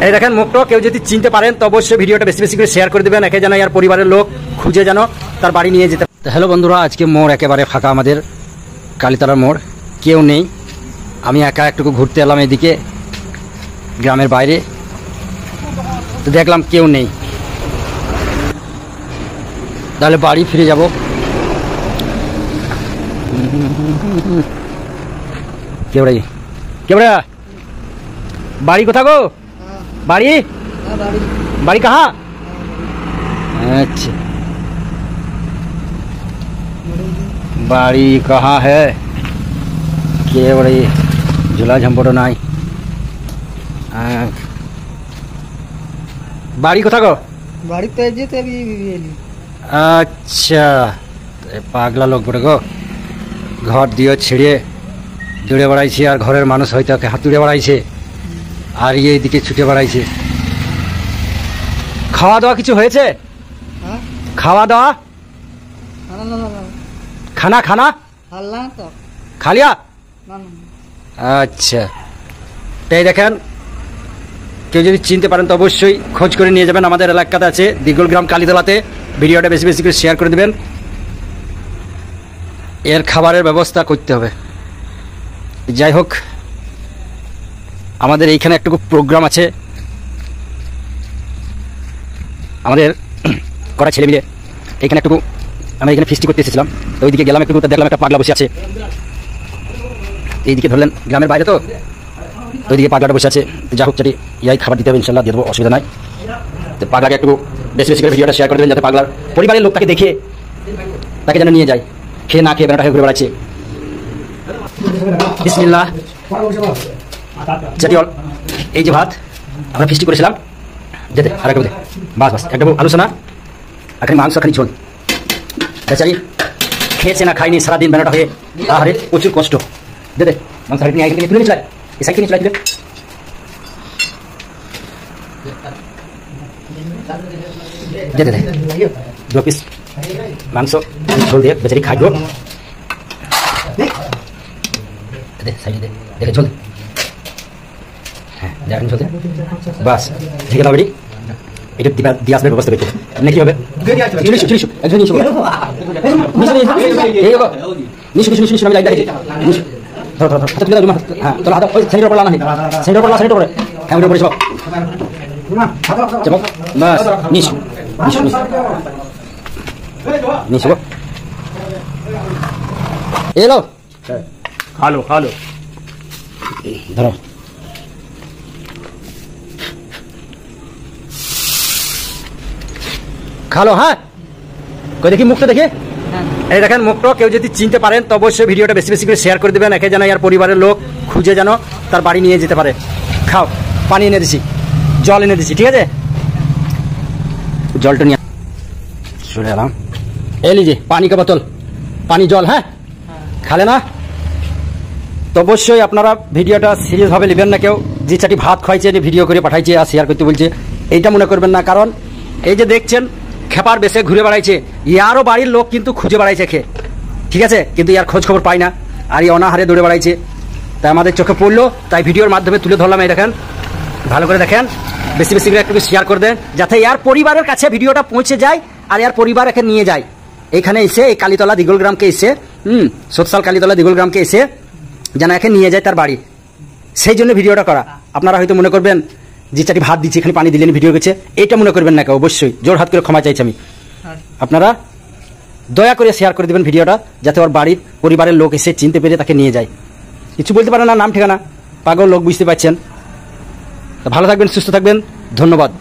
এই দেখেন মুখটা, কেউ যদি চিনতে পারেন তো অবশ্যই ভিডিওটা বেশি বেশি করে শেয়ার করে দেবেন, একে যেন আর পরিবারের লোক খুঁজে যেন তার বাড়ি নিয়ে যেতে। হ্যালো বন্ধুরা, আজকে মোড় একেবারে ফাঁকা, আমাদের কালীতলার মোড়, কেউ নেই। আমি একা একটুকু ঘুরতে এলাম এদিকে গ্রামের বাইরে, তো দেখলাম কেউ নেই, তাহলে বাড়ি ফিরে যাব। কেবড়াই কেবড়া, বাড়ি কোথা গো? বাড়ি বাড়ি কাহা? अच्छा बाड़ी कहाँ है? के बड़ी झूला झम्पटो नाई। बाड़ी कोथा गो? बाड़ी पे जे ते भी अच्छा, पागला लोक बड़े गो, घर दियो ছিড়ে দৌড়ে বেড়াইছে, আর ঘরের মানুষ হয়তো হাত তুলে বেড়াইছে, আর এইদিকে ছুটে বেড়াইছে। খাওয়া দাওয়া কিছু হয়েছে? খাওয়া দাওয়া খানা খানা খা লিয়া? আচ্ছা, তাই দেখেন, কেউ যদি চিনতে পারেন তো অবশ্যই খোঁজ করে নিয়ে যাবেন। আমাদের এলাকাতে আছে দিগলগ্রাম কালীতলাতে। ভিডিওটা বেশি বেশি করে শেয়ার করে দেবেন। এর খাবারের ব্যবস্থা করতে হবে। যাই হোক, আমাদের এইখানে একটু প্রোগ্রাম আছে, আমাদের করা ছেলে মিলে এইখানে একটু আমরা এখানে ফিস্টি করতে এসেছিলাম। তো ওইদিকে গেলাম, একটু দেখলাম একটা পাগলা বসে আছে। এইদিকে ধরলেন গ্রামের বাইরে, তো ওইদিকে পাগলাটা বসে আছে। যা হোক, চাটি ইয়াই খাবার দিতে হবে, ইনশাল্লাহ দিয়ে দেবো, অসুবিধা নাই। তো পাগলাকে একটু বেশি বেশি করে ভিডিওটা শেয়ার করে দেবেন, যাতে পাগলার পরিবারের লোকটাকে দেখে তাকে যেন নিয়ে যায়। খেয়ে না খেয়ে বেড়াটা ঘুরে বেড়াচ্ছে। বিসমিল্লাহ। চাটি অল, এই যে ভাত আমরা ফিস্টি করেছিলাম, যেতে আর একটা বাস বাস একটা আলোচনা, এখানে মাংস, এখানে ঝোল। বেচারি খেয়েছে না খাইনি সারাদিন বেড়াটা হয়ে, আহারে প্রচুর কষ্ট। দে মাংস নিয়ে আগে তুলে নিয়ে এই সাইকেল নিয়ে চলে দে দে 2 পিস মাংস ঝোল দিয়ে বেচারি খাই গো। দে সাইডে দে, দেখে ঝোল। হ্যাঁ দেখেন ঝোল দে, বাস ঠিক আছে। এটা দিয়ে আসবে, ব্যবস্থা করতে নাকি হবে। একজন নিশু আমি লাইট দেখেছি। ধরো ধরো হাতে তুলে দাও। হ্যাঁ তোর হাতে সেন্টার পড়লা না, সেন্টার পড়লা, সেন্টার পড়ে। হ্যাঁ ওটা পড়ে সব বাস। নিশু নিশু নিশু এলো, খালো খালো, ধরো। খালো। হ্যাঁ কই দেখি মুখটা, দেখে। এই দেখেন মুখটা, কেউ যদি চিনতে পারেন তো অবশ্যই ভিডিওটা বেশি বেশি করে শেয়ার করে দেবেন, একে যেন আর পরিবারের লোক খুঁজে যেন তার বাড়ি নিয়ে যেতে পারে। খাও, পানি এনে দিছি, জল এনে দিছি, ঠিক আছে? জলটা নিয়ে চলে এলাম। এই লিজে পানি কা বোতল, পানি জল। হ্যাঁ খালে না তো অবশ্যই আপনারা ভিডিওটা সিরিয়াসভাবে নেবেন না। কেউ যে চাটি ভাত খাইছে, যে ভিডিও করে পাঠাইছে আর শেয়ার করতে বলছে, এইটা মনে করবেন না। কারণ এই যে দেখছেন খেপার বেশে ঘুরে বেড়াইছে, ইয়ারও বাড়ির লোক কিন্তু খুঁজে বেড়াইছে খেয়ে, ঠিক আছে? কিন্তু ইয়ার খোঁজ খবর পাই না, আর এই অনাহারে দৌড়ে বেড়াইছে। তাই আমাদের চোখে পড়লো, তাই ভিডিওর মাধ্যমে তুলে ধরলাম। এই দেখেন, ভালো করে দেখেন, বেশি বেশি করে একটু শেয়ার করে দেন, যাতে ইয়ার পরিবারের কাছে ভিডিওটা পৌঁছে যায় আর ইয়ার পরিবার একে নিয়ে যায়। এইখানে এসে এই কালীতলা দিগলগ্রামকে এসে সোৎসাল কালীতলা দিগলগ্রামকে এসে যেন একে নিয়ে যায় তার বাড়ি, সেই জন্য ভিডিওটা করা। আপনারা হয়তো মনে করবেন যে চাটি ভাত দিচ্ছে, এখানে পানি দিলেন, ভিডিও করছে, এইটা মনে করবেন না কেউ। অবশ্যই জোর হাত করে ক্ষমা চাইছি আমি। আপনারা দয়া করে শেয়ার করে দেবেন ভিডিওটা, যাতে ওর বাড়ির পরিবারের লোক এসে চিনতে পেরে তাকে নিয়ে যায়। কিছু বলতে পারে না, নাম ঠিকানা, পাগল লোক, বুঝতে পারছেন। ভালো থাকবেন, সুস্থ থাকবেন, ধন্যবাদ।